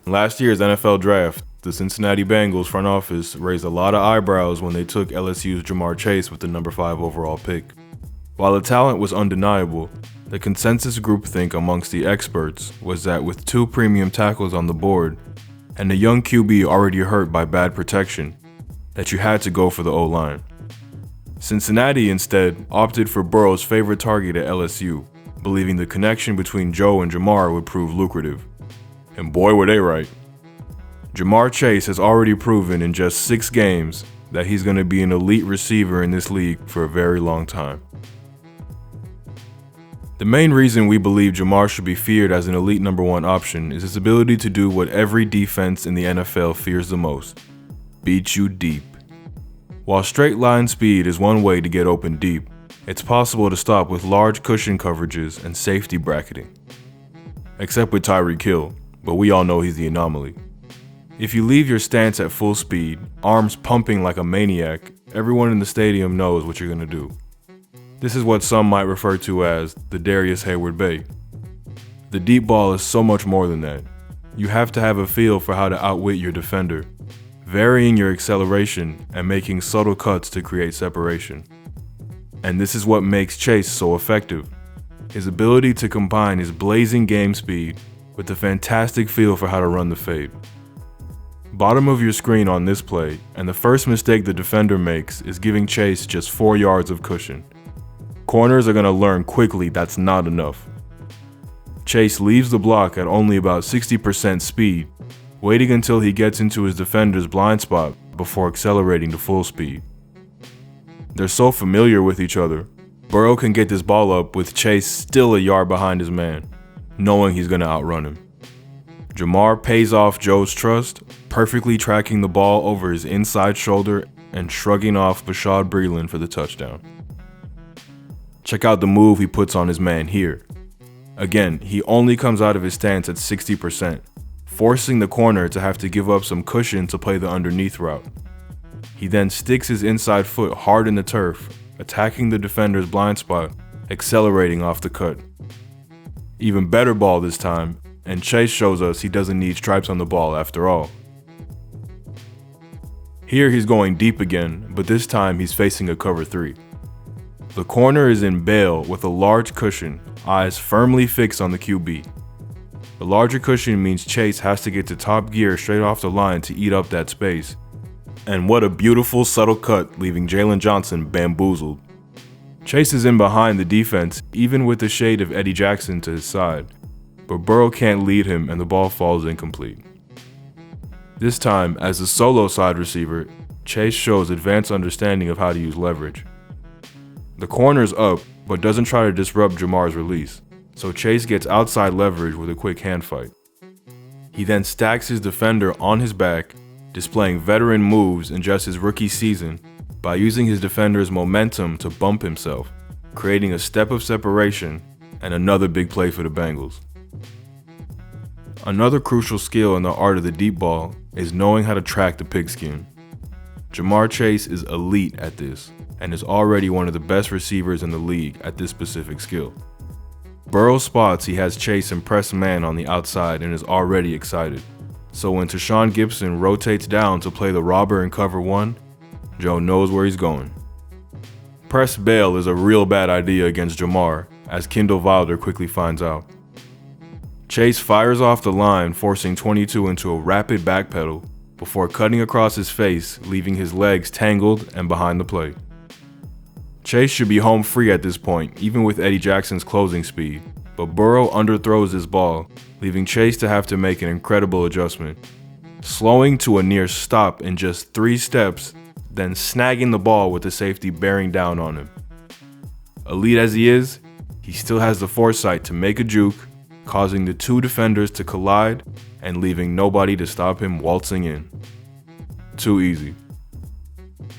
In last year's NFL draft, the Cincinnati Bengals front office raised a lot of eyebrows when they took LSU's Jamar Chase with the number 5 overall pick. While the talent was undeniable, the consensus groupthink amongst the experts was that with 2 premium tackles on the board and a young QB already hurt by bad protection, that you had to go for the O-line. Cincinnati instead opted for Burrow's favorite target at LSU, believing the connection between Joe and Jamar would prove lucrative. And boy were they right. Jamar Chase has already proven in just 6 games that he's going to be an elite receiver in this league for a very long time. The main reason we believe Jamar should be feared as an elite number 1 option is his ability to do what every defense in the NFL fears the most: beat you deep. While straight line speed is one way to get open deep, it's possible to stop with large cushion coverages and safety bracketing. Except with Tyreek Hill, but we all know he's the anomaly. If you leave your stance at full speed, arms pumping like a maniac, everyone in the stadium knows what you're going to do. This is what some might refer to as the Darius Hayward Bay. The deep ball is so much more than that. You have to have a feel for how to outwit your defender, varying your acceleration and making subtle cuts to create separation. And this is what makes Chase so effective: his ability to combine his blazing game speed with a fantastic feel for how to run the fade. Bottom of your screen on this play, and the first mistake the defender makes is giving Chase just 4 yards of cushion. Corners are going to learn quickly that's not enough. Chase leaves the block at only about 60% speed, waiting until he gets into his defender's blind spot before accelerating to full speed. They're so familiar with each other, Burrow can get this ball up with Chase still a yard behind his man, knowing he's going to outrun him. Jamar pays off Joe's trust, perfectly tracking the ball over his inside shoulder and shrugging off Bashaud Breeland for the touchdown. Check out the move he puts on his man here. Again, he only comes out of his stance at 60%, forcing the corner to have to give up some cushion to play the underneath route. He then sticks his inside foot hard in the turf, attacking the defender's blind spot, accelerating off the cut. Even better ball this time, and Chase shows us he doesn't need stripes on the ball after all. Here he's going deep again, but this time he's facing a cover 3. The corner is in bail with a large cushion, eyes firmly fixed on the QB. The larger cushion means Chase has to get to top gear straight off the line to eat up that space. And what a beautiful subtle cut, leaving Jalen Johnson bamboozled. Chase is in behind the defense, even with the shade of Eddie Jackson to his side, but Burrow can't lead him and the ball falls incomplete. This time, as a solo side receiver, Chase shows advanced understanding of how to use leverage. The corner's up, but doesn't try to disrupt Jamar's release, so Chase gets outside leverage with a quick hand fight. He then stacks his defender on his back, displaying veteran moves in just his rookie season by using his defender's momentum to bump himself, creating a step of separation and another big play for the Bengals. Another crucial skill in the art of the deep ball is knowing how to track the pigskin. Jamar Chase is elite at this and is already one of the best receivers in the league at this specific skill. Burrow spots he has Chase impress man on the outside and is already excited. So when Tashawn Gibson rotates down to play the robber in cover 1, Joe knows where he's going. Press bail is a real bad idea against Jamar, as Kendall Wilder quickly finds out. Chase fires off the line, forcing 22 into a rapid backpedal before cutting across his face, leaving his legs tangled and behind the play. Chase should be home free at this point, even with Eddie Jackson's closing speed, but Burrow underthrows his ball, leaving Chase to have to make an incredible adjustment, slowing to a near stop in just 3 steps, then snagging the ball with the safety bearing down on him. Elite as he is, he still has the foresight to make a juke, causing the 2 defenders to collide and leaving nobody to stop him waltzing in. Too easy.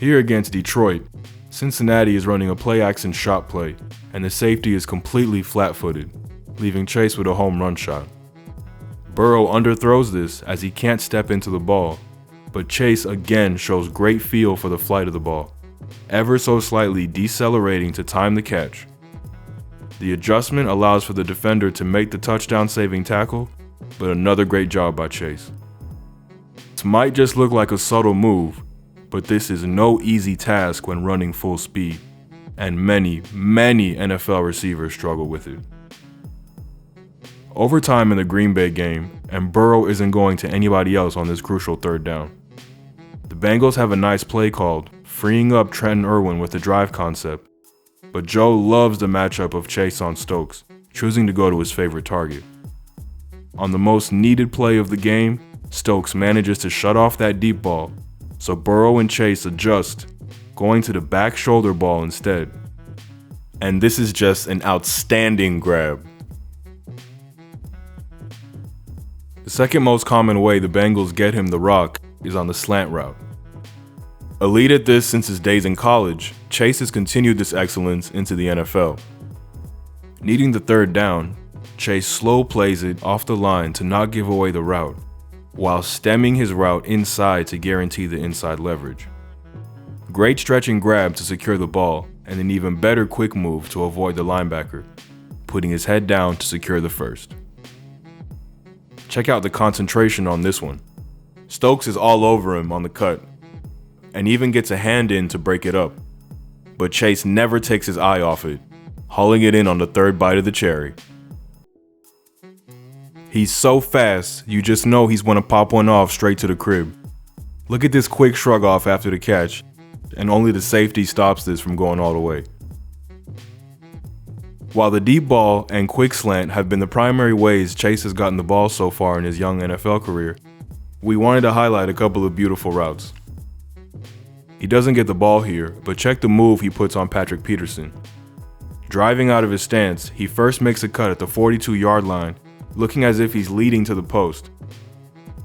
Here against Detroit, Cincinnati is running a play-action shot play, and the safety is completely flat-footed, leaving Chase with a home run shot. Burrow underthrows this as he can't step into the ball, but Chase again shows great feel for the flight of the ball, ever so slightly decelerating to time the catch. The adjustment allows for the defender to make the touchdown-saving tackle, but another great job by Chase. This might just look like a subtle move, but this is no easy task when running full speed, and many NFL receivers struggle with it. Overtime in the Green Bay game, and Burrow isn't going to anybody else on this crucial third down. The Bengals have a nice play called, freeing up Trenton Irwin with the drive concept, but Joe loves the matchup of Chase on Stokes, choosing to go to his favorite target. On the most needed play of the game, Stokes manages to shut off that deep ball, so Burrow and Chase adjust, going to the back shoulder ball instead. And this is just an outstanding grab. The second most common way the Bengals get him the rock is on the slant route. Elite at this since his days in college, Chase has continued this excellence into the NFL. Needing the third down, Chase slow plays it off the line to not give away the route, while stemming his route inside to guarantee the inside leverage. Great stretch and grab to secure the ball, and an even better quick move to avoid the linebacker, putting his head down to secure the first. Check out the concentration on this one. Stokes is all over him on the cut, and even gets a hand in to break it up, but Chase never takes his eye off it, hauling it in on the third bite of the cherry. He's so fast, you just know he's gonna pop one off straight to the crib. Look at this quick shrug off after the catch, and only the safety stops this from going all the way. While the deep ball and quick slant have been the primary ways Chase has gotten the ball so far in his young NFL career, we wanted to highlight a couple of beautiful routes. He doesn't get the ball here, but check the move he puts on Patrick Peterson. Driving out of his stance, he first makes a cut at the 42-yard line, looking as if he's leading to the post.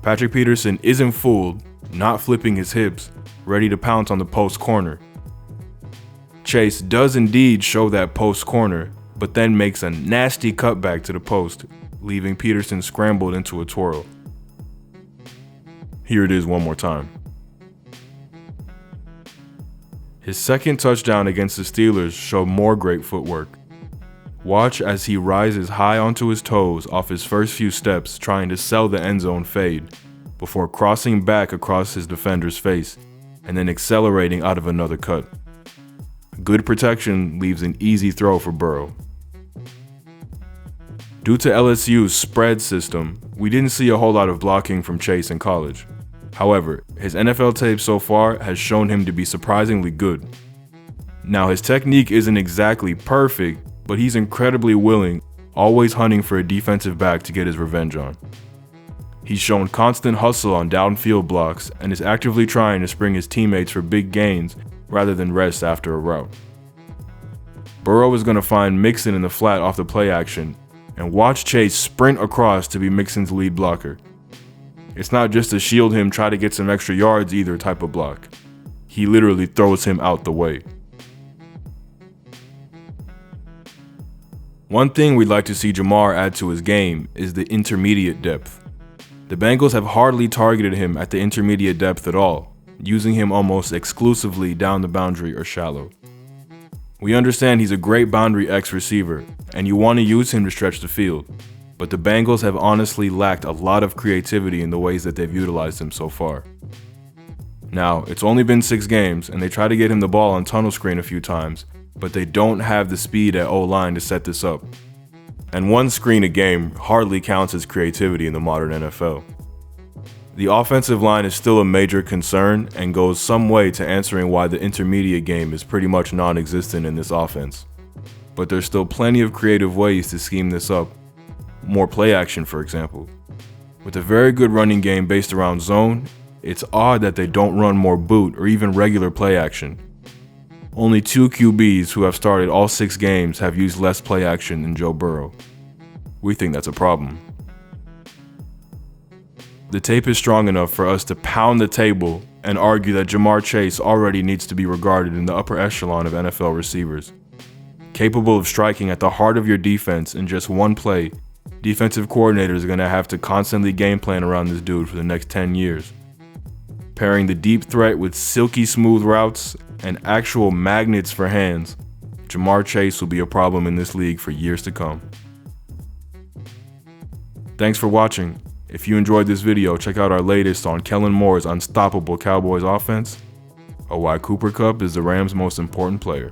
Patrick Peterson isn't fooled, not flipping his hips, ready to pounce on the post corner. Chase does indeed show that post corner, but then makes a nasty cutback to the post, leaving Peterson scrambled into a twirl. Here it is one more time. His second touchdown against the Steelers showed more great footwork. Watch as he rises high onto his toes off his first few steps trying to sell the end zone fade, before crossing back across his defender's face, and then accelerating out of another cut. Good protection leaves an easy throw for Burrow. Due to LSU's spread system, we didn't see a whole lot of blocking from Chase in college. However, his NFL tape so far has shown him to be surprisingly good. Now, his technique isn't exactly perfect, but he's incredibly willing, always hunting for a defensive back to get his revenge on. He's shown constant hustle on downfield blocks and is actively trying to spring his teammates for big gains rather than rest after a route. Burrow is going to find Mixon in the flat off the play action, and watch Chase sprint across to be Mixon's lead blocker. It's not just to shield him, try to get some extra yards either type of block. He literally throws him out the way. One thing we'd like to see Marr add to his game is the intermediate depth. The Bengals have hardly targeted him at the intermediate depth at all, using him almost exclusively down the boundary or shallow. We understand he's a great boundary X receiver, and you want to use him to stretch the field, but the Bengals have honestly lacked a lot of creativity in the ways that they've utilized him so far. Now, it's only been 6 games, and they try to get him the ball on tunnel screen a few times, but they don't have the speed at O-line to set this up. And one screen a game hardly counts as creativity in the modern NFL. The offensive line is still a major concern and goes some way to answering why the intermediate game is pretty much non-existent in this offense. But there's still plenty of creative ways to scheme this up. More play action, for example. With a very good running game based around zone, it's odd that they don't run more boot or even regular play action. Only 2 QBs who have started all 6 games have used less play action than Joe Burrow. We think that's a problem. The tape is strong enough for us to pound the table and argue that Ja'Marr Chase already needs to be regarded in the upper echelon of NFL receivers. Capable of striking at the heart of your defense in just one play, defensive coordinators are going to have to constantly game plan around this dude for the next 10 years. Pairing the deep threat with silky smooth routes and actual magnets for hands, Ja'Marr Chase will be a problem in this league for years to come. Thanks for watching. If you enjoyed this video, check out our latest on Kellen Moore's unstoppable Cowboys offense, or why Cooper Kupp is the Rams' most important player.